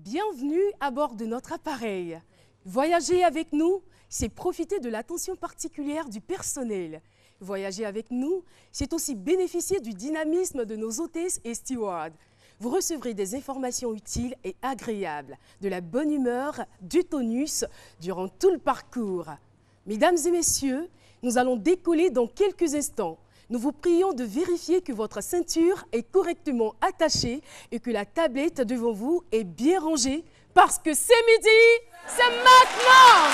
Bienvenue à bord de notre appareil. Voyager avec nous, c'est profiter de l'attention particulière du personnel. Voyager avec nous, c'est aussi bénéficier du dynamisme de nos hôtesses et stewards. Vous recevrez des informations utiles et agréables, de la bonne humeur, du tonus durant tout le parcours. Mesdames et messieurs, nous allons décoller dans quelques instants. Nous vous prions de vérifier que votre ceinture est correctement attachée et que la tablette devant vous est bien rangée parce que c'est midi, c'est maintenant!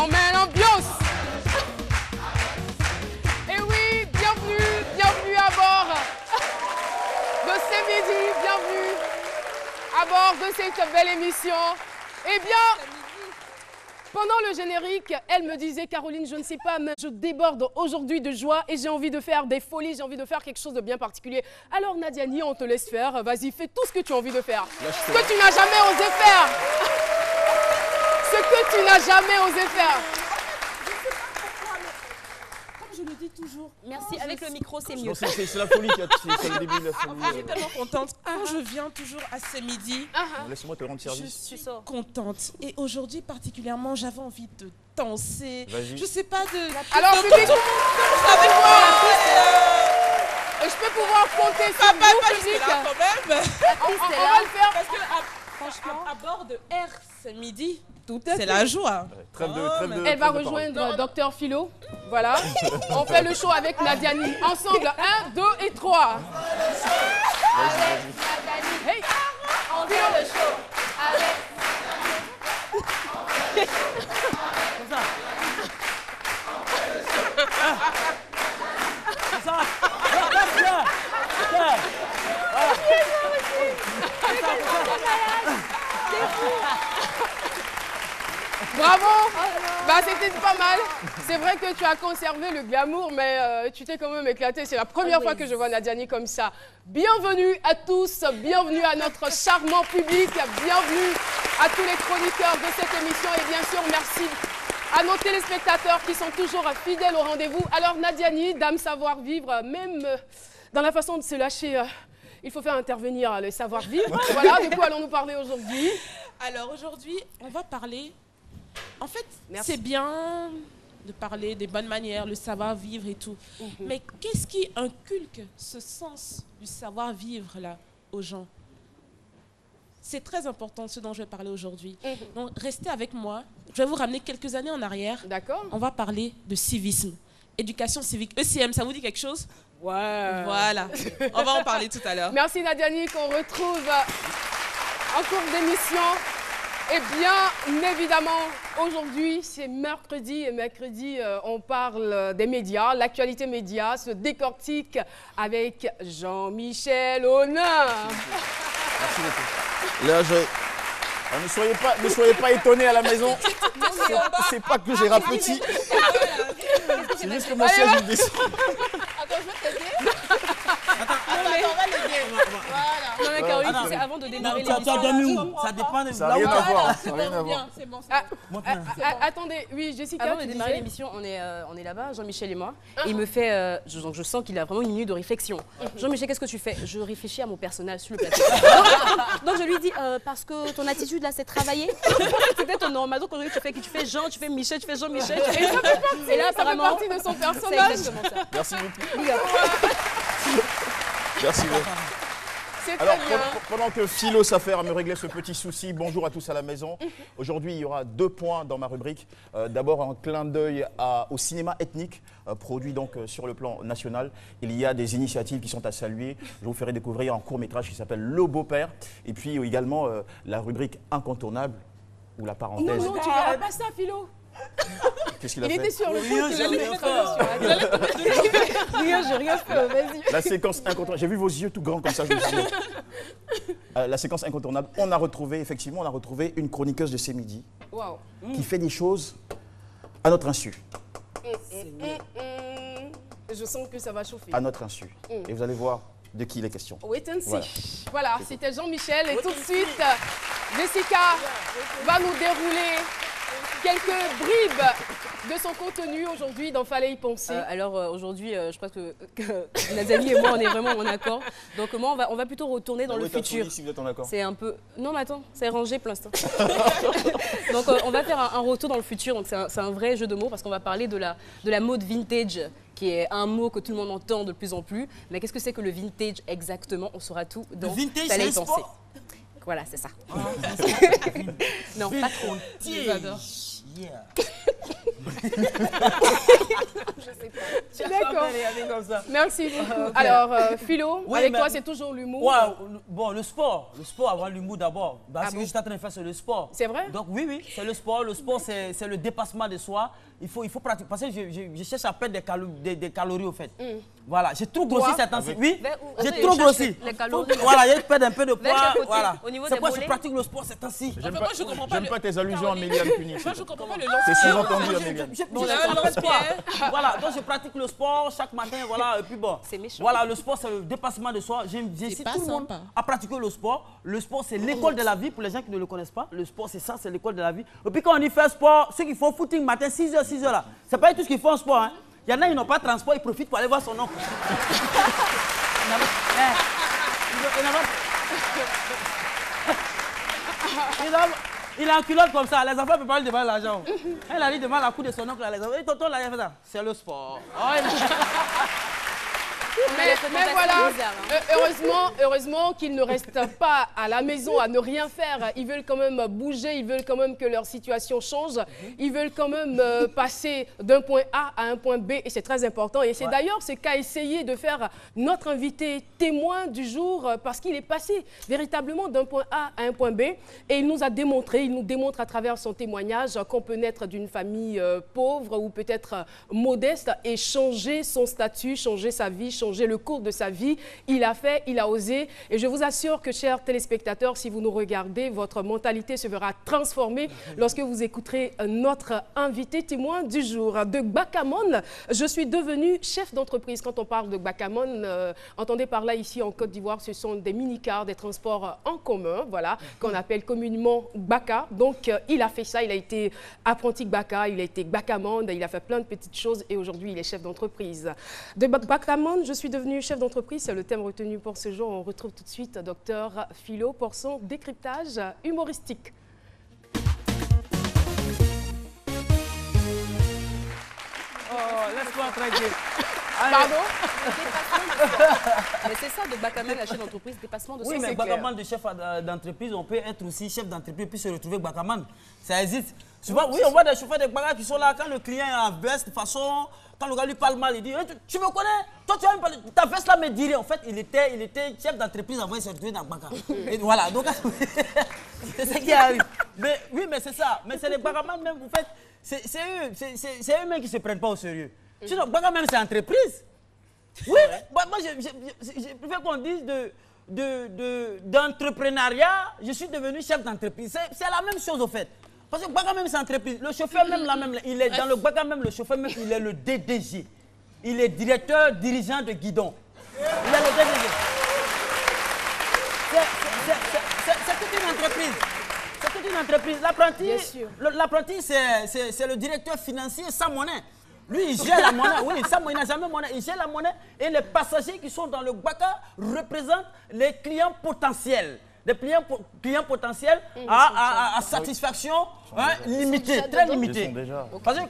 On met l'ambiance. Et oui, bienvenue à bord de C'est midi, bienvenue à bord de cette belle émission. Eh bien, pendant le générique, elle me disait, Caroline, je ne sais pas, mais je déborde aujourd'hui de joie et j'ai envie de faire des folies, j'ai envie de faire quelque chose de bien particulier. Alors Nadiani, on te laisse faire, vas-y, fais tout ce que tu as envie de faire. Ce que tu n'as jamais osé faire. Ce que tu n'as jamais osé faire. Comme je le dis toujours. Merci, avec le micro, c'est mieux. C'est la folie qui a c'est le début de la folie. Je suis tellement contente. Quand je viens toujours à ce midi, Laisse-moi te rendre je service. suis contente. Et aujourd'hui particulièrement, j'avais envie de danser. Vas-y. Je sais pas de... Alors, de public, tout le monde danse avec moi. je peux pouvoir compter sur Pas vous, jusque public. là quand même. On va le faire. Parce que Franchement. à bord de Air ce midi, Tout à c'est fait. la joie. Trêve de Elle va trêve de parole. rejoindre Dr Philo. Voilà. On fait le show avec Nadiani. Ensemble, 1, 2 et 3. Hey. On fait le show avec... Bravo. Bah, c'était pas mal. C'est vrai que tu as conservé le glamour, mais tu t'es quand même éclaté. C'est la première fois que je vois Nadiani comme ça. Bienvenue à tous, bienvenue à notre charmant public, bienvenue à tous les chroniqueurs de cette émission et bien sûr, merci à nos téléspectateurs qui sont toujours fidèles au rendez-vous. Alors Nadiani, dame savoir-vivre, même dans la façon de se lâcher, il faut faire intervenir le savoir-vivre. Voilà, de quoi allons-nous parler aujourd'hui? Alors aujourd'hui, on va parler... En fait, Merci. c'est bien de parler des bonnes manières, le savoir-vivre et tout. Mais qu'est-ce qui inculque ce sens du savoir-vivre là aux gens? C'est très important ce dont je vais parler aujourd'hui. Donc restez avec moi. Je vais vous ramener quelques années en arrière. D'accord. On va parler de civisme, éducation civique. ECM, ça vous dit quelque chose? Ouais. Voilà. On va en parler tout à l'heure. Merci Nadiani qu'on retrouve en cours d'émission. Et bien évidemment, aujourd'hui c'est mercredi et mercredi on parle des médias. L'actualité média se décortique avec Jean-Michel Honin. Merci beaucoup. Là, ne soyez pas étonnés à la maison. C'est pas que j'ai rapetit. C'est juste que mon siège il descend. Attends, je vais t'aider. Attends, on va l'aider. Voilà. Non mais Caroline, tu sais, avant de démarrer Tu as l'émission... donné où? Ça dépend de Ça n'a rien à voir. Ça n'a rien à voir. Bien, c'est bon. Attendez, oui Jessica, Avant de tu démarrer disais l'émission, on est là-bas, Jean-Michel et moi. Et il me fait... je sens qu'il a vraiment une minute de réflexion. Jean-Michel, qu'est-ce que tu fais? Je réfléchis à mon personnage sur le plateau. Donc je lui dis, parce que ton attitude là, c'est travailler. C'était ton normal. Donc aujourd'hui, tu fais Jean, tu fais Michel, tu fais Jean-Michel. Et là, ça fait apparemment... partie de son C'est personnage. exactement ça. Merci beaucoup. Big up. Merci beaucoup. C'est Alors, très bien. pendant que Philo s'affaire à me régler ce petit souci, bonjour à tous à la maison. Aujourd'hui, il y aura 2 points dans ma rubrique. D'abord, un clin d'œil au cinéma ethnique, produit donc sur le plan national. Il y a des initiatives qui sont à saluer. Je vous ferai découvrir un court-métrage qui s'appelle Le Beau-Père. Et puis également la rubrique incontournable, ou la parenthèse. Non, tu verras pas ça, Philo. Qu'est-ce qu'il a Il fait? était sur le Rien, coup qu'il j'ai allait rien mettre fait. un sur la Rien, j'ai rien fait, vas-y. La séquence incontournable. J'ai vu vos yeux tout grands comme ça. Je me suis dit, la séquence incontournable. On a retrouvé, effectivement, une chroniqueuse de ces midis Waouh. qui fait des choses à notre insu. Je sens que ça va chauffer. À notre insu. Et vous allez voir de qui il est question. Wait and see. Voilà. Voilà, c'était Jean-Michel. Et tout de suite, Jessica va nous dérouler quelques bribes de son contenu aujourd'hui dans Fallait y penser. Alors aujourd'hui, je crois que Nazali et moi, on est vraiment en accord. Donc moi, on va plutôt retourner dans le futur. Si vous êtes en accord. C'est un peu... Non, mais attends, c'est rangé pour l'instant. Donc on va faire un retour dans le futur. Donc c'est un vrai jeu de mots parce qu'on va parler de la mode vintage, qui est un mot que tout le monde entend de plus en plus. Mais qu'est-ce que c'est que le vintage exactement? On saura tout dans vintage, Fallait y c'est un penser. sport? Voilà, c'est ça. Non, pas trop. J'adore. Yeah. D'accord. Comme ça. Merci beaucoup. Alors, Philo, Oui, avec mais- toi, c'est toujours l'humour. Ouais, bon, le sport avant l'humour d'abord. Parce que je suis en train de faire, c'est le sport. C'est vrai? Donc oui, c'est le sport. Le sport, c'est le dépassement de soi. Il faut pratiquer. Parce que je cherche à perdre des calories, au fait. Voilà, j'ai trop grossi Toi? cette temps-ci. Oui, Vers où? j'ai Attends, trop il cherche grossi. les calories. Voilà, j'ai perdu un peu de Vers poids. quel côté? Voilà. Au niveau C'est des pourquoi je mollets? pratique le sport cette temps-ci. J'aime Enfin, moi, je comprends pas j'aime le- pas tes allusions à Méliane Punition. Moi, je comprends pas le C'est lance-pierre. sous-entendu à Méliane. Bon, là, lance-pierre. Voilà, donc je pratique le sport chaque matin, voilà, et puis bon. C'est méchant. Voilà, le sport, c'est le dépassement de soi. J'incite pas tout le monde sympa. à pratiquer le sport. Le sport, c'est l'école de la vie, pour les gens qui ne le connaissent pas. Le sport, c'est ça, c'est l'école de la vie. Et puis quand on y fait sport, ceux qui font footing matin, 6h là, c'est pas tout ce qu'ils font en sport, hein. Il y en a, ils n'ont pas de transport, ils profitent pour aller voir son oncle. Il a un culotte comme ça, les enfants ne peuvent pas lui demander l'argent. Elle a dit demande la cour de son oncle à les enfants. Et tonton, là, il a fait ça. C'est le sport. Mais voilà, bizarre, hein. heureusement qu'ils ne restent pas à la maison à ne rien faire. Ils veulent quand même bouger, ils veulent quand même que leur situation change. Ils veulent quand même passer d'un point A à un point B et c'est très important. Et c'est d'ailleurs ce qu'a essayé de faire notre invité témoin du jour parce qu'il est passé véritablement d'un point A à un point B et il nous a démontré, il nous démontre à travers son témoignage qu'on peut naître d'une famille pauvre ou peut-être modeste et changer son statut, changer sa vie, changer le cours de sa vie. Il a fait, il a osé. Et je vous assure que, chers téléspectateurs, si vous nous regardez, votre mentalité se verra transformée lorsque vous écouterez notre invité témoin du jour. De Bakamon, je suis devenue chef d'entreprise. Quand on parle de Bakamon, entendez par là ici en Côte d'Ivoire, ce sont des mini-cars, des transports en commun, voilà, qu'on appelle communément Baka. Donc, il a fait ça, il a été apprenti Baka, il a été Bakamon, il a fait plein de petites choses et aujourd'hui, il est chef d'entreprise. De Bakamon, je suis devenue chef d'entreprise, c'est le thème retenu pour ce jour. On retrouve tout de suite Dr Philo pour son décryptage humoristique. Oh, laisse-moi tranquille. Pardon? Mais c'est ça de Bakamon, la chef d'entreprise, dépassement de Oui, soi. mais c'est clair. Bakaman de chef d'entreprise, on peut être aussi chef d'entreprise puis se retrouver Bakaman. Ça existe. Souvent, oui, on voit des chauffeurs de Baka qui sont là quand le client est en veste, de façon, quand le gars lui parle mal, il dit tu me connais? Toi, tu vas me parler. Ta veste là me dirait. En fait, il était chef d'entreprise avant de se retrouver dans Baka. Et voilà, donc c'est ce qui arrive. Mais, oui, mais c'est ça. Mais c'est les Bakaman même, en fait, c'est eux-mêmes qui ne se prennent pas au sérieux. Sinon, Baka même, c'est entreprise. Oui, moi je préfère qu'on dise d'entrepreneuriat, je suis devenu chef d'entreprise. C'est la même chose au fait. Parce que Baka même c'est entreprise. Le chauffeur même, il est dans le Baka même, le chauffeur même, il est le DDG. Il est directeur, dirigeant de guidon. Il est le DDG. C'est toute une entreprise. C'est toute une entreprise. Bien sûr. L'apprenti, c'est le directeur financier sans monnaie. Lui, il gère la monnaie. Oui, sans monnaie, il n'a jamais monnaie. Il gère la monnaie et les passagers qui sont dans le Baka représentent les clients potentiels. Des clients potentiels à satisfaction limitée, très limitée. Ils sont déjà. Parce que,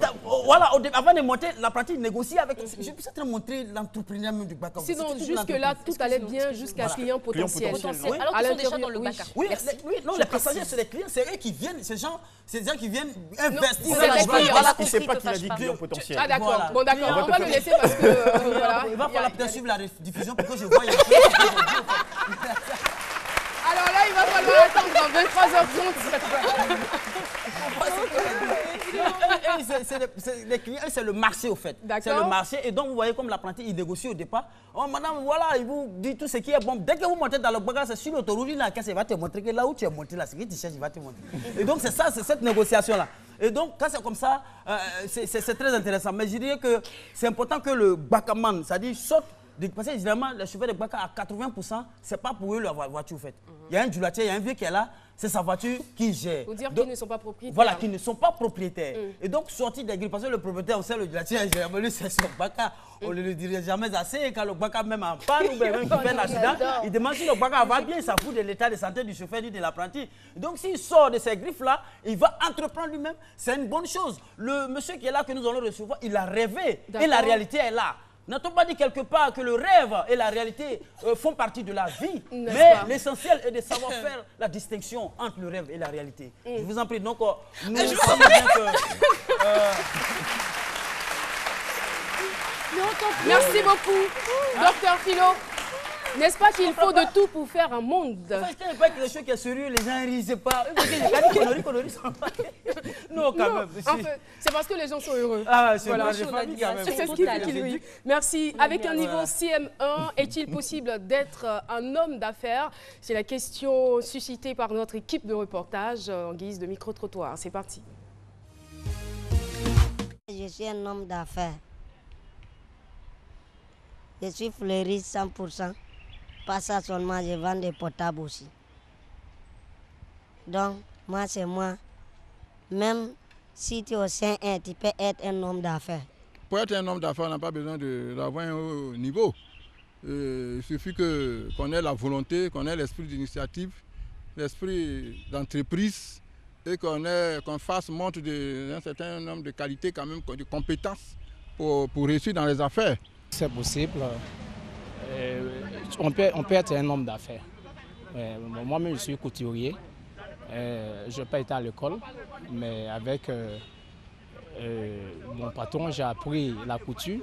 voilà, avant de monter, l'apprenti négocie avec. Je peux peut-être montrer l'entrepreneur même du Baka. Sinon, jusque-là, tout allait bien jusqu'à client potentiel. potentiel. Alors À qu'ils sont déjà l'intérieur, dans le oui. Baka. Oui, Merci. non, les passagers, c'est les clients, c'est eux qui viennent, c'est des gens qui viennent investir. c'est les clients. Voilà. Il ne sait compris, pas te qu'il a fâche dit pas. client potentiel. Ah d'accord, Voilà. bon d'accord, On on va le laisser parce que voilà. Il va Il y a- falloir peut-être suivre la diffusion pour que je voie. Alors là, il va falloir attendre 23h30. les clients, c'est le marché au fait. C'est le marché. Et donc, vous voyez comme l'apprenti, il négocie au départ. Oh, madame, voilà, il vous dit tout ce qui est bon. Dès que vous montez dans le bagage, c'est sur l'autoroute, la caisse, il va te montrer que là où tu es monté, là, ce que tu cherches, il va te montrer. Et donc, c'est ça, c'est cette négociation-là. Et donc, quand c'est comme ça, c'est très intéressant. Mais je dirais que c'est important que le bakaman, c'est-à-dire saute. Parce que généralement, les chauffeurs de Baka, à 80%, ce n'est pas pour eux la voiture, en fait. Il y a un djulatier, il y a un vieux qui est là, c'est sa voiture qui gère. Pour dire qu'ils ne sont pas propriétaires. Voilà, qu'ils ne sont pas propriétaires. Et donc, sortir des grilles, parce que le propriétaire, on sait, le djulatier, généralement, c'est son Baka. On ne le dirait jamais assez. Et quand le Baka même en panne ou bien même qui fait un accident, il demande si le Baka va bien, ça fout de l'état de santé du chauffeur ni de l'apprenti. Donc, s'il sort de ces griffes-là, il va entreprendre lui-même. C'est une bonne chose. Le monsieur qui est là, que nous allons recevoir, il a rêvé. Et la réalité est là. N'a-t-on pas dit quelque part que le rêve et la réalité font partie de la vie? Mais l'essentiel est de savoir faire la distinction entre le rêve et la réalité. Je vous en prie. Donc, nous savons bien que... Merci beaucoup, docteur Philo. N'est-ce pas qu'il faut de tout pour faire un monde? Parce qu'il n'y a pas quelque chose qui est sérieux, les gens ne risent pas. Non, quand même. C'est parce que les gens sont heureux. Ah, c'est voilà. C'est ce qui fait qu'ils rient. Merci. Avec un niveau CM1, est-il possible d'être un homme d'affaires? C'est la question suscitée par notre équipe de reportage en guise de micro-trottoir. C'est parti. Je suis un homme d'affaires. Je suis fleuriste 100%. Pas ça seulement, je vends des portables aussi. Donc, moi, c'est moi. Même si tu es au CM1, tu peux être un homme d'affaires. Pour être un homme d'affaires, on n'a pas besoin d'avoir un haut niveau. Il suffit qu'on ait la volonté, qu'on ait l'esprit d'initiative, l'esprit d'entreprise et qu'on fasse montre d'un certain nombre de qualités, quand même, de compétences pour réussir dans les affaires. C'est possible. On peut être un homme d'affaires. Moi-même, je suis couturier. Je n'ai pas été à l'école, mais avec mon patron, j'ai appris la couture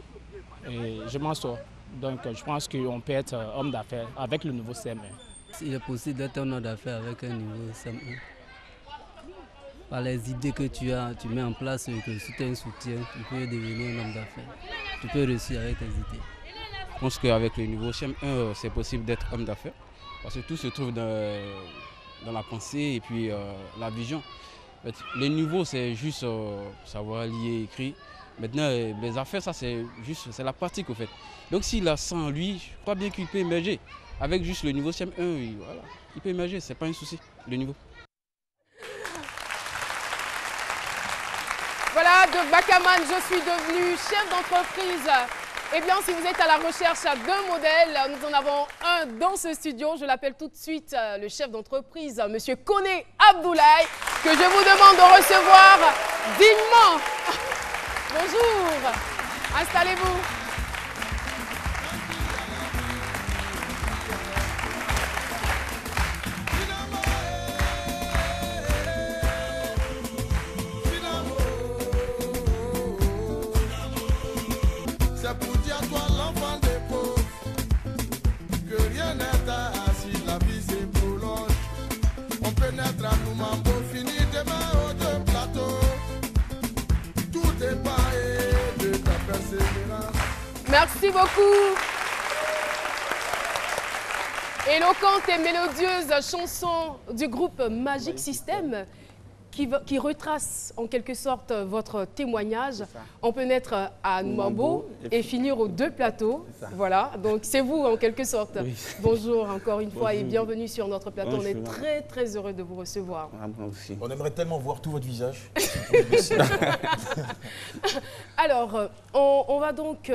et je m'en sors. Donc, je pense qu'on peut être homme d'affaires avec le nouveau CM1. Il est possible d'être un homme d'affaires avec un niveau CM1. Par les idées que tu as, tu mets en place, que si tu as un soutien, tu peux devenir un homme d'affaires. Tu peux réussir avec tes idées. Je pense qu'avec le niveau CM1, c'est possible d'être homme d'affaires. Parce que tout se trouve dans la pensée et puis la vision. En fait, les niveaux, c'est juste savoir lire, écrire. Maintenant, les affaires, ça c'est la pratique au fait. Donc s'il a ça en lui, je crois bien qu'il peut émerger. Avec juste le niveau CM1, voilà, il peut émerger, c'est pas un souci, le niveau. Voilà, de Bakaman, je suis devenu chef d'entreprise. Eh bien, si vous êtes à la recherche d'un modèle, nous en avons un dans ce studio. Je l'appelle tout de suite le chef d'entreprise, Monsieur Koné Abdoulaye, que je vous demande de recevoir dignement. Bonjour, installez-vous. Merci beaucoup. Éloquente et mélodieuse chanson du groupe Magic System qui retrace en quelque sorte votre témoignage. On peut naître à Noumambo et finir aux deux plateaux. Voilà, donc c'est vous en quelque sorte. Oui. Bonjour encore une fois. Bonjour. Et bienvenue sur notre plateau. Bonjour. On est très très heureux de vous recevoir. Ah, moi aussi. On aimerait tellement voir tout votre visage. Alors, on va donc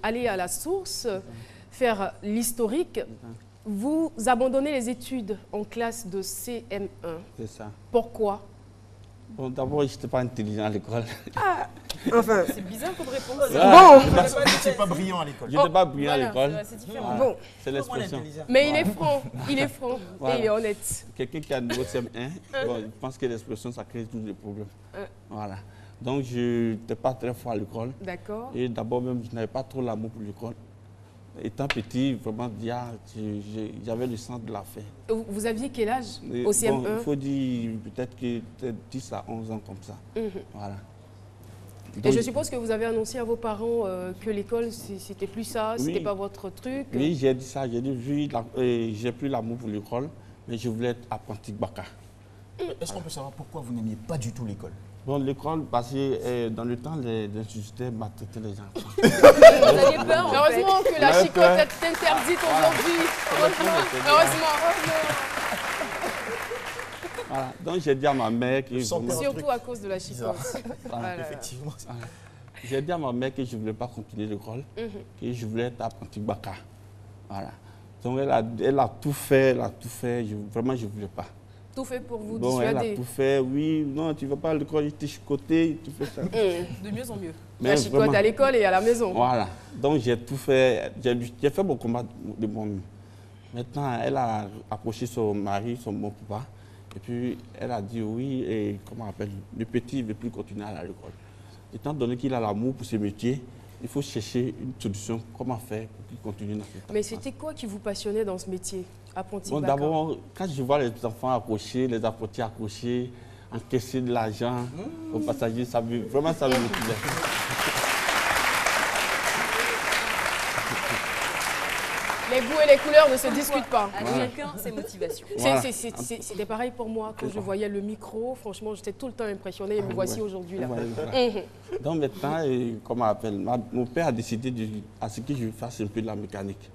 aller à la source, faire l'historique. Vous abandonnez les études en classe de CM1. C'est ça. Pourquoi? Bon, d'abord, je n'étais pas intelligent à l'école. Ah, enfin, c'est bizarre comme réponse. Ah, bon, je n'étais pas brillant à l'école. Je n'étais pas brillant à l'école. C'est différent. Bon. C'est l'expression. Mais il est franc, voilà. Et il est honnête. Quelqu'un qui a un niveau CM1, bon, je pense que l'expression, ça crée tous les problèmes. Voilà. Donc, je n'étais pas très fort à l'école. D'accord. Et d'abord, même, je n'avais pas trop l'amour pour l'école. Étant petit, vraiment, j'avais le sens de la fête. Vous aviez quel âge au CM1? Bon, il faut dire peut-être que 10 à 11 ans comme ça. Voilà. Et je suppose que vous avez annoncé à vos parents que l'école, c'était plus ça, c'était pas votre truc. Oui, j'ai dit ça. J'ai dit, j'ai plus l'amour pour l'école, mais je voulais être apprenti Baka. Est-ce qu'on peut savoir pourquoi vous n'aimiez pas du tout l'école? Bon, l'école, parce que dans le temps, les instituteurs maltraitaient les enfants. Vous aviez peur, en fait. Heureusement que la chicotte est interdite aujourd'hui. Heureusement. Voilà. Donc j'ai dit à ma mère que Surtout à cause de la chicotte. Voilà. Effectivement. Voilà. J'ai dit à ma mère que je ne voulais pas continuer l'école, que je voulais être apprenti Baka. Voilà. Donc elle a tout fait, vraiment je ne voulais pas. Tout fait pour vous Bon, elle dissuader. a tout fait, oui, non, tu ne vas pas à l'école, tu es chicoté, tu fais ça. De mieux en mieux. Mais La chicotte vraiment, à l'école et à la maison. Voilà. Donc j'ai tout fait, j'ai fait mon combat de moi-même. Maintenant, elle a approché son mari, son bon papa, et puis elle a dit oui, et comment on appelle, le petit ne veut plus continuer à l'école. Étant donné qu'il a l'amour pour ce métier, il faut chercher une solution, comment faire pour qu'il continue dans cette Mais c'était quoi qui vous passionnait dans ce métier, apprenti Bon, Baka? d'abord, quand je vois les enfants accrochés, les apprentis accrochés, encaisser de l'argent aux passagers, vraiment ça me motivait. Les goûts et les couleurs ne se discutent pas. À chacun ses motivations. Voilà. C'était pareil pour moi. Quand je voyais le micro, franchement, j'étais tout le temps impressionnée et me voici aujourd'hui là. Donc maintenant, comment on appelle, mon père a décidé à ce que je fasse un peu de la mécanique.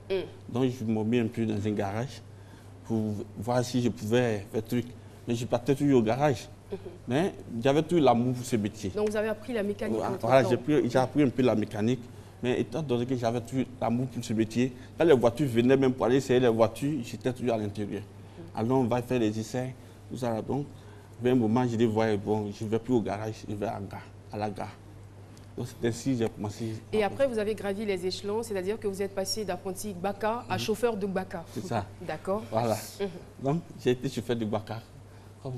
Donc je me mets un peu dans un garage pour voir si je pouvais faire truc. Mais je partais toujours au garage. Mais j'avais toujours l'amour pour ce métier. Donc vous avez appris la mécanique. Voilà, j'ai appris un peu la mécanique. Mais étant donné que j'avais toujours l'amour pour ce métier, quand les voitures venaient même pour aller essayer les voitures, j'étais toujours à l'intérieur. Alors on va faire les essais, tout ça. Donc, à un moment, je dis, ouais, bon, je ne vais plus au garage, je vais à la gare. Donc c'est ainsi que j'ai commencé. Et après, vous avez gravi les échelons, c'est-à-dire que vous êtes passé d'apprenti Baka à chauffeur de Baka. C'est ça. D'accord. Voilà. Donc j'ai été chauffeur de Baka.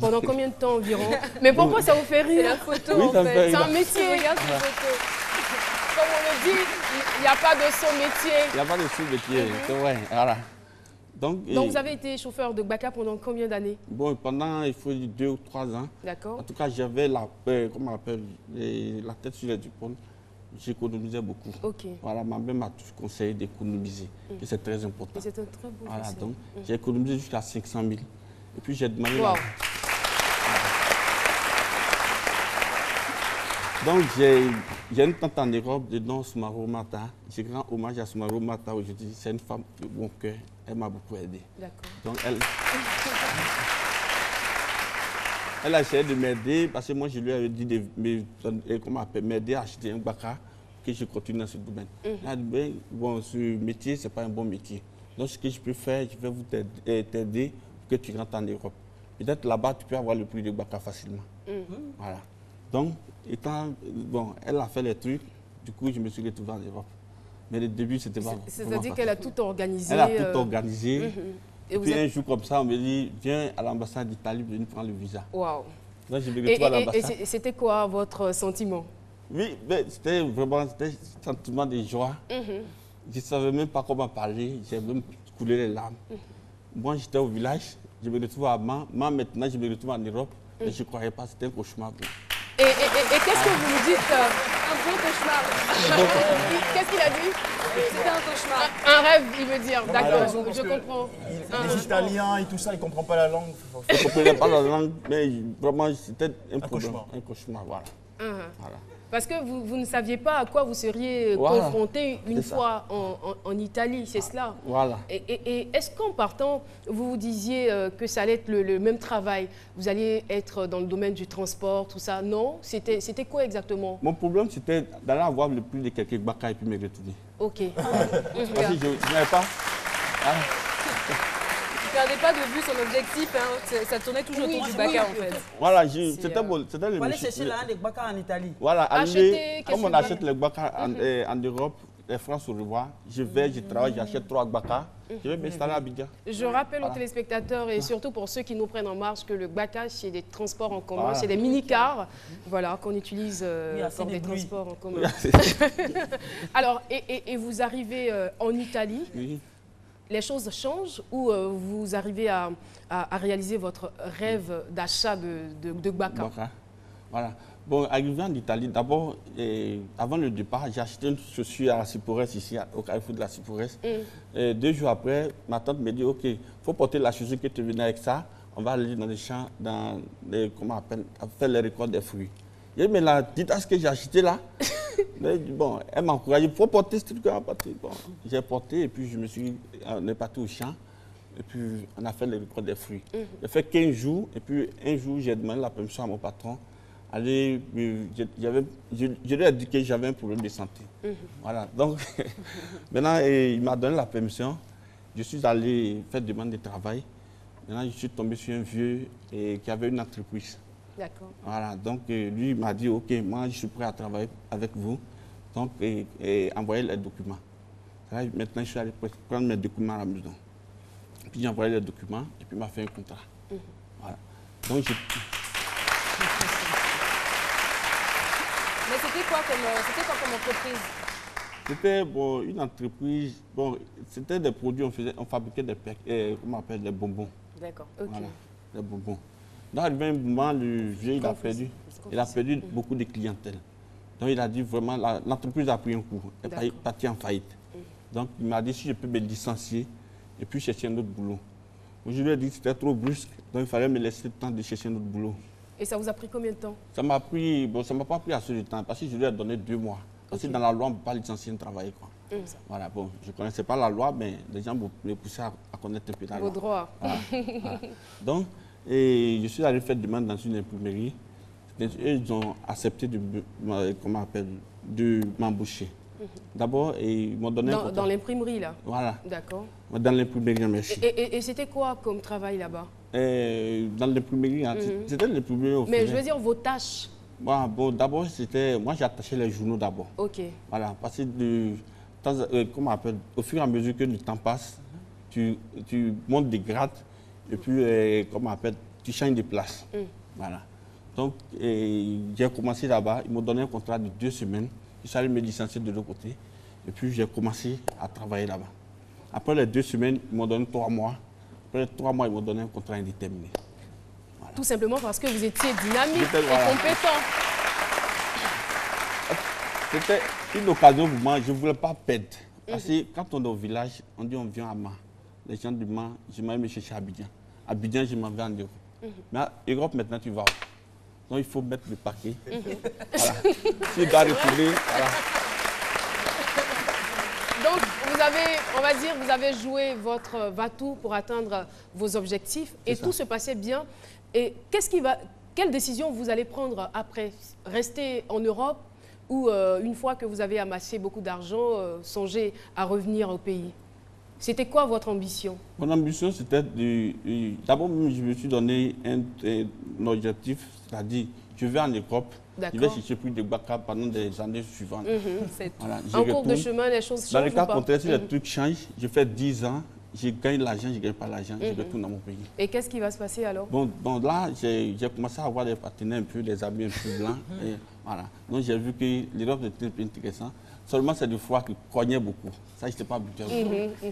Pendant combien de temps environ? Mais pourquoi ça vous fait rire? La photo, Oui, en ça me fait. fait C'est rire. un métier. Regarde cette photo. Comme on le dit, il n'y a pas de sous-métier. Il n'y a pas de sous-métier. C'est vrai. Voilà. Donc vous avez été chauffeur de Baka pendant combien d'années? Bon, pendant, il faut dire 2 ou 3 ans. D'accord. En tout cas, j'avais la tête sur les épaules. J'économisais beaucoup. Ok. Voilà, ma mère m'a toujours conseillé d'économiser. Et c'est très important. Et c'est un très beau Voilà, conseil. donc j'ai économisé jusqu'à 500 000. Et puis j'ai demandé... Wow. Donc j'ai une tante en Europe de nom Soumaro Mata. Je rends hommage à Soumaro Mata aujourd'hui. C'est une femme de bon cœur. Elle m'a beaucoup aidé. D'accord. Donc elle a essayé de m'aider parce que moi je lui avais dit de m'aider à acheter un Baka que je continue dans ce domaine. Elle a dit, ben, bon, ce métier, ce n'est pas un bon métier. Donc ce que je peux faire, je vais vous t'aider pour que tu rentres en Europe. Peut-être là-bas, tu peux avoir le prix de Baka facilement. Voilà. Donc, elle a fait les trucs, du coup, je me suis retrouvé en Europe. Mais le début, c'était pas... C'est-à-dire qu'elle a tout organisé. Elle a tout organisé. Et Et vous puis êtes... un jour comme ça, on me dit, viens à l'ambassade d'Italie, viens prendre le visa. Waouh. Donc, je me retrouve à l'ambassade. Et c'était quoi votre sentiment? Oui, c'était vraiment un sentiment de joie. Je ne savais même pas comment parler, j'ai même coulé les larmes. Moi, j'étais au village, je me retrouve à Mans. Maintenant, je me retrouve en Europe. Et je ne croyais pas, c'était un cauchemar. Et qu'est-ce que vous nous dites? Un beau cauchemar. Qu'est-ce qu'il a dit? C'était un cauchemar. Un rêve, il veut dire. D'accord, je comprends. Les Italiens et tout ça, ils ne comprennent pas la langue. Je ne comprenais pas la langue, mais vraiment, c'était un problème. cauchemar. Un cauchemar, voilà. Voilà. Parce que vous ne saviez pas à quoi vous seriez Voilà. confronté une C'est ça. fois en Italie, c'est cela. Voilà. Et est-ce qu'en partant, vous vous disiez que ça allait être le même travail? Vous alliez être dans le domaine du transport, tout ça? Non? C'était quoi exactement? Mon problème, c'était d'aller avoir le prix de quelques Baka et puis me retourner. Ok. Parce que je n'avais pas... Voilà. Tu ne perdais pas de vue son objectif, hein. Ça tournait toujours autour du Baka, en fait. Voilà, c'était bon. C'était le Il fallait métier. chercher là des Baka en Italie. Voilà, Acheter comme on quelques achète les Baka en Europe, les francs se revoient. Je vais, je travaille, j'achète 3 Baka. Je vais m'installer à Abidjan. Je rappelle aux téléspectateurs et surtout pour ceux qui nous prennent en marche que le Baka, c'est des transports en commun, Voilà. c'est des mini-cars voilà, qu'on utilise assez pour de des bruit. transports en commun. Alors, et vous arrivez en Italie, Oui. les choses changent ou vous arrivez à réaliser votre rêve d'achat de Baka? Baka. Voilà. Bon, arrivé en Italie, d'abord, avant le départ, j'ai acheté une chaussure à la Cypresse, ici, au carrefour de la Cypresse. 2 jours après, ma tante me dit, OK, il faut porter la chaussure que tu venais avec ça. On va aller dans les champs, comment on appelle, faire les récoltes des fruits. J'ai dit, mais la petite que j'ai acheté là, mais, bon, elle m'a encouragé, il faut porter ce truc-là. Bon, j'ai porté et puis on est parti au champ. Et puis, on a fait les récoltes des fruits. J'ai fait 15 jours et puis un jour, j'ai demandé la permission à mon patron. Je lui ai dit que j'avais un problème de santé. Voilà, donc maintenant, il m'a donné la permission. Je suis allé faire demande de travail. Maintenant, je suis tombé sur un vieux qui avait une entreprise. D'accord. Voilà, donc lui, il m'a dit, OK, moi, je suis prêt à travailler avec vous. Donc, envoyer les documents. Là, maintenant, je suis allé prendre mes documents à la maison. Puis j'ai envoyé les documents et puis il m'a fait un contrat. Voilà. Donc, Mais c'était quoi comme entreprise? C'était bon, une entreprise, bon, c'était des produits, on fabriquait des, comment on appelle, des bonbons. D'accord, ok. Voilà, des bonbons. Donc, arrivé un moment, le vieux, il a perdu beaucoup de clientèle. Donc, il a dit vraiment, l'entreprise a pris un coup, elle est partie en faillite. Donc, il m'a dit si je peux me licencier et puis chercher un autre boulot. Je lui ai dit que c'était trop brusque, donc il fallait me laisser le temps de chercher un autre boulot. Et ça vous a pris combien de temps? Ça m'a pris, bon, ça ne m'a pas pris assez de temps parce que je lui ai donné 2 mois. Parce que dans la loi, on ne peut pas licencier un travail. Voilà, bon, je ne connaissais pas la loi, mais les gens me poussaient à connaître un peu la loi. Vos droits. Voilà. Voilà. Donc, je suis allé faire demande dans une imprimerie. Ils ont accepté de m'embaucher. D'abord, ils m'ont donné... Dans l'imprimerie, là? Voilà. D'accord. Dans l'imprimerie, merci. Et c'était quoi comme travail là-bas? Dans l'imprimerie, c'était l'imprimerie au Mais je veux dire, vos tâches? Bon, d'abord, moi, j'ai attaché les journaux d'abord. OK. Voilà, parce que comment on appelle, au fur et à mesure que le temps passe, tu montes des grades et puis, comment on appelle, tu changes de place. Voilà. Donc, j'ai commencé là-bas. Ils m'ont donné un contrat de 2 semaines. Je suis allé me licencier de l'autre côté. Et puis, j'ai commencé à travailler là-bas. Après les 2 semaines, ils m'ont donné 3 mois. Après les 3 mois, ils m'ont donné un contrat indéterminé. Voilà. Tout simplement parce que vous étiez dynamique et compétent. C'était une occasion pour moi. Je ne voulais pas perdre. Parce que quand on est au village, on dit on vient à Ma. Les gens du Ma, je m'en vais me chercher à Abidjan. Abidjan, je m'en vais en Europe. Mais en Europe, maintenant, tu vas où? Donc, il faut mettre le paquet. Voilà. Tu dois retourner. Voilà. Donc, vous avez, on va dire, vous avez joué votre va-tout pour atteindre vos objectifs et tout se passait bien. Et quelle décision vous allez prendre après? Rester en Europe ou une fois que vous avez amassé beaucoup d'argent, songer à revenir au pays? C'était quoi votre ambition? Mon ambition, c'était d'abord, je me suis donné un objectif, c'est-à-dire, je vais en Europe, je vais chercher plus de baka pendant des années suivantes. Voilà, en cours de chemin, les choses changent. Dans le cas contraire, si les trucs changent, je fais 10 ans, je gagne l'argent, je ne gagne pas l'argent, je retourne dans mon pays. Et qu'est-ce qui va se passer alors? Bon là, j'ai commencé à avoir des partenaires un peu, des amis un peu blancs. Et voilà. Donc j'ai vu que l'Europe était un peu intéressant. Seulement, c'est du froid qui cognait beaucoup. Ça, je n'étais pas habitué.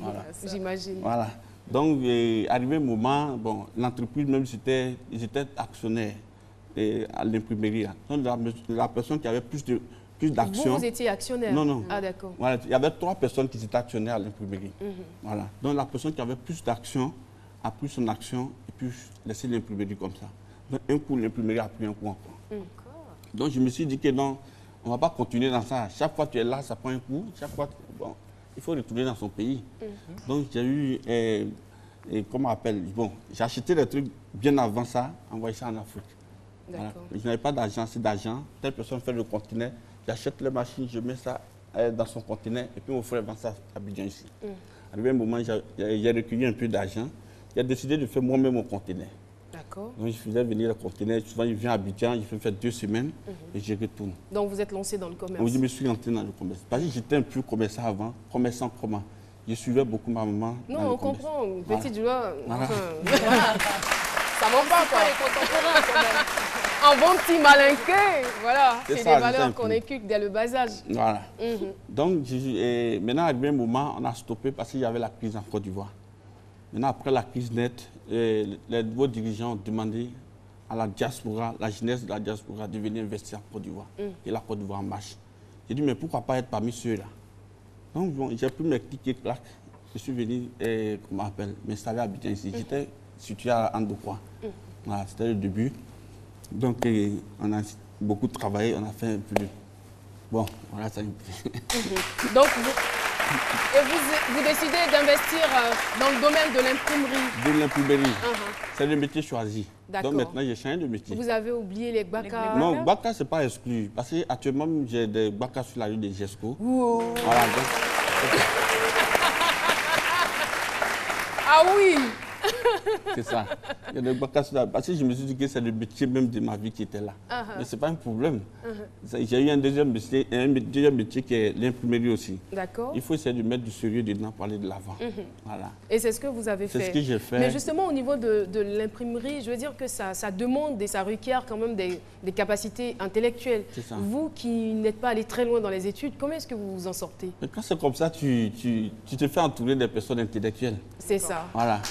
Voilà. J'imagine. Voilà. Donc, arrivé un moment, bon, l'entreprise, même j'étais actionnaire à l'imprimerie. Donc, la personne qui avait plus d'actions... Vous étiez actionnaire? Non, non. Ah, d'accord. Voilà, il y avait 3 personnes qui étaient actionnaires à l'imprimerie. Voilà. Donc, la personne qui avait plus d'actions a pris son action et puis laissé l'imprimerie comme ça. Donc, un coup, l'imprimerie a pris un coup encore. Donc, je me suis dit que non, on ne va pas continuer dans ça. Chaque fois que tu es là, ça prend un coup. Chaque fois, bon, il faut retourner dans son pays. Donc, j'ai eu, comment on appelle, bon, j'ai acheté des trucs bien avant ça, envoyé ça en Afrique. Voilà. Je n'avais pas d'argent, c'est d'argent. Telle personne fait le conteneur, j'achète les machines, je mets ça dans son conteneur et puis mon frère vend ça à Abidjan ici. Arrivé un moment, j'ai recueilli un peu d'argent. J'ai décidé de faire moi-même mon conteneur. D'accord. Donc, je faisais venir le conteneur. Souvent, je viens à Abidjan, je fais faire 2 semaines et je retourne. Donc, vous êtes lancé dans le commerce? Oui, je me suis lancé dans le commerce. Parce que j'étais un peu commerçant avant. Commerçant comment? Je suivais beaucoup ma maman. Non, on comprend. Petite joie. Voilà. Ça ne va pas, quoi. Les contemporains, quand même. Un bon petit malinqué. Voilà. C'est des valeurs qu'on inculque dès le bas âge. Voilà. Donc, maintenant, arrivé un moment, on a stoppé parce qu'il y avait la crise en Côte d'Ivoire. Maintenant, après la crise nette, les nouveaux dirigeants ont demandé à la diaspora, la jeunesse de la diaspora de venir investir en Côte d'Ivoire. Et la Côte d'Ivoire marche. J'ai dit, mais pourquoi pas être parmi ceux-là? Donc, bon, j'ai pris mes clics et claques. Je suis venu, comment on appelle, m'installer à Abidjan ici. J'étais situé à Andokwa. Voilà, c'était le début. Donc, on a beaucoup travaillé, on a fait un peu de... Bon, voilà, ça. Donc, vous décidez d'investir dans le domaine de l'imprimerie. De l'imprimerie. C'est le métier choisi. D'accord. Donc maintenant, j'ai changé de métier. Vous avez oublié les Gbaka? Non, Gbaka, ce n'est pas exclu. Parce qu'actuellement, j'ai des Gbaka sur la rue de Gesco. Wow. Voilà, donc... Ah oui. C'est ça. Il y a des Gbaka sur la rue. Parce que je me suis dit que c'est le métier même de ma vie qui était là. Mais ce n'est pas un problème. J'ai eu un deuxième métier qui est l'imprimerie aussi. D'accord. Il faut essayer de mettre du sérieux dedans pour aller de l'avant. Voilà. Et c'est ce que vous avez fait. C'est ce que j'ai fait. Mais justement, au niveau de l'imprimerie, je veux dire que ça demande et ça requiert quand même des capacités intellectuelles. C'est ça. Vous qui n'êtes pas allé très loin dans les études, comment est-ce que vous vous en sortez? Mais quand c'est comme ça, tu te fais entourer des personnes intellectuelles. C'est ça. Voilà.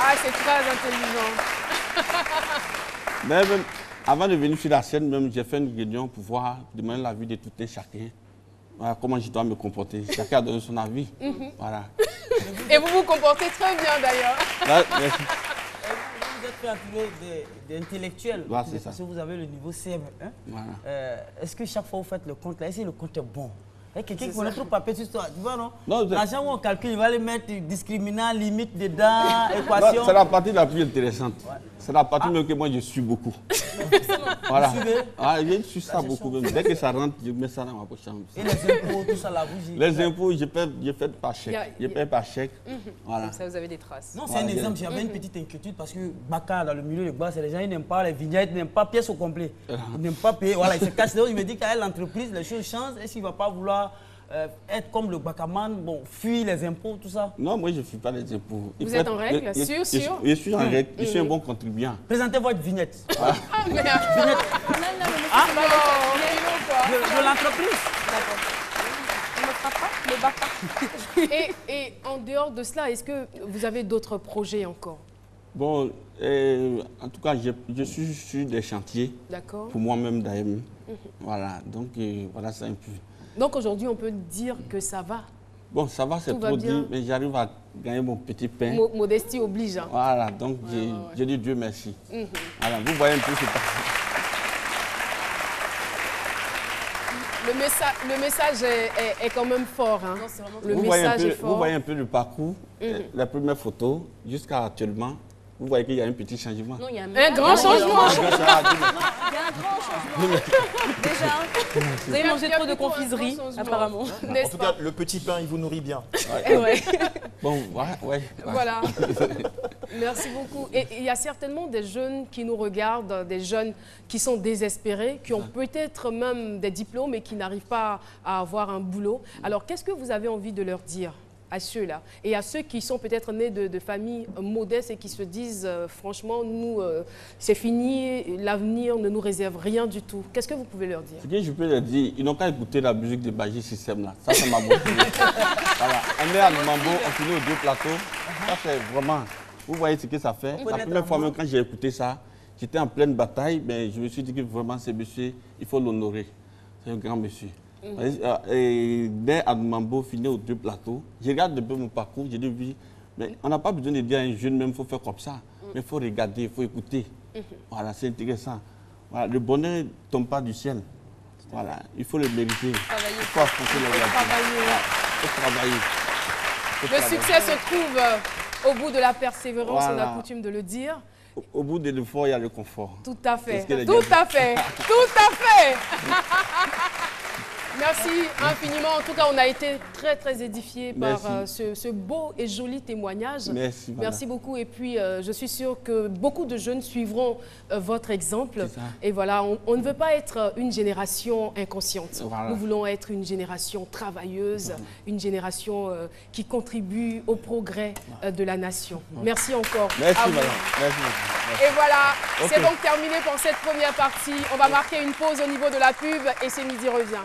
Ah, c'est très intelligent. Mais même, avant de venir sur la scène, même j'ai fait une réunion pour voir, demander l'avis de tout un chacun. Voilà, comment je dois me comporter. Chacun a donné son avis. Voilà. Et vous vous comportez très bien d'ailleurs. Merci. Vous êtes fait entourer d'intellectuels. Ouais, c'est ça. Parce que vous avez le niveau CM1. Voilà. Est-ce que chaque fois vous faites le compte, là, est-ce que le compte est bon? Quelqu'un qui connaît trop papier sur toi, tu vois, non? L'argent où on calcule, il va les mettre discriminant, limite dedans, équation. C'est la partie la plus intéressante. C'est la partie même que moi je suis beaucoup. Voilà. Ah, je suis ça beaucoup. Dès que ça rentre, je mets ça dans ma poche. Et les impôts, tout ça là, vous les impôts, je paie par chèque. Je paie par chèque. Voilà. Comme ça, vous avez des traces. Non, c'est un exemple. J'avais une petite inquiétude parce que Baka, dans le milieu de Bas, les gens ils n'aiment pas les vignettes, ils n'aiment pas pièces au complet. Ils n'aiment pas payer. Voilà, ils se cachent. Il me dit qu'à l'entreprise, les choses changent. Est-ce qu'il ne va pas vouloir être comme le Bakaman, bon, fuir les impôts, tout ça? Non, moi je ne fuis pas les impôts. Vous êtes en règle? Sûr? Je suis en règle. Je suis un bon contribuant. Présentez votre vignette. Ah, merde. Vignette. Ah, De l'entreprise. D'accord. Et en dehors de cela, est-ce que vous avez d'autres projets encore? Bon, en tout cas, je suis sur des chantiers. D'accord. Pour moi-même d'ailleurs. Voilà, donc voilà, c'est un peu. Donc aujourd'hui, on peut dire que ça va? Bon, ça va, c'est trop dit, mais j'arrive à gagner mon petit pain. Modestie oblige. Hein. Voilà, donc j'ai dit Dieu merci. Voilà, vous voyez un peu ce que Le message est quand même fort. Hein. Le message est fort. Vous voyez un peu le parcours, la première photo, jusqu'à actuellement. Vous voyez qu'il y a un petit changement. Non, il y a un grand changement. Il y a un grand changement. Déjà, vous avez mangé trop de confiserie, apparemment. En tout cas, le petit pain, il vous nourrit bien. Ouais. Bon, ouais. Voilà. Merci beaucoup. Et il y a certainement des jeunes qui nous regardent, des jeunes qui sont désespérés, qui ont peut-être même des diplômes et qui n'arrivent pas à avoir un boulot. Alors, qu'est-ce que vous avez envie de leur dire à ceux-là et à ceux qui sont peut-être nés de familles modestes et qui se disent franchement, nous, c'est fini, l'avenir ne nous réserve rien du tout. Qu'est-ce que vous pouvez leur dire? Ce que je peux leur dire, ils n'ont qu'à écouter la musique de Baji System là. Ça m'a motivé. Voilà. On est à Mambo, on finit aux 2 plateaux. Ça c'est vraiment, vous voyez ce que ça fait. La première fois même quand j'ai écouté ça, j'étais en pleine bataille, mais je me suis dit que vraiment ce monsieur, il faut l'honorer. C'est un grand monsieur. Et dès Mambo, fini aux 2 plateaux, je regarde un peu mon parcours, j'ai dit oui, mais on n'a pas besoin de dire à un jeune même, il faut faire comme ça. Mais il faut regarder, il faut écouter. Voilà, c'est intéressant. Voilà, le bonheur ne tombe pas du ciel. Voilà, il faut le mériter. Il faut affronter les il faut travailler. Le succès se trouve au bout de la persévérance, voilà. On a coutume de le dire. Au bout de l'effort, il y a le confort. Tout à fait, tout à fait, tout à fait. Merci infiniment. En tout cas, on a été très, très édifiés par ce beau et joli témoignage. Merci. Voilà. Merci beaucoup. Et puis, je suis sûre que beaucoup de jeunes suivront votre exemple. Et voilà, on ne veut pas être une génération inconsciente. Voilà. Nous voulons être une génération travailleuse, une génération qui contribue au progrès de la nation. Merci encore. Merci, à vous. madame. Merci beaucoup. Et voilà, c'est donc terminé pour cette première partie. On va marquer une pause au niveau de la pub et c'est midi revient.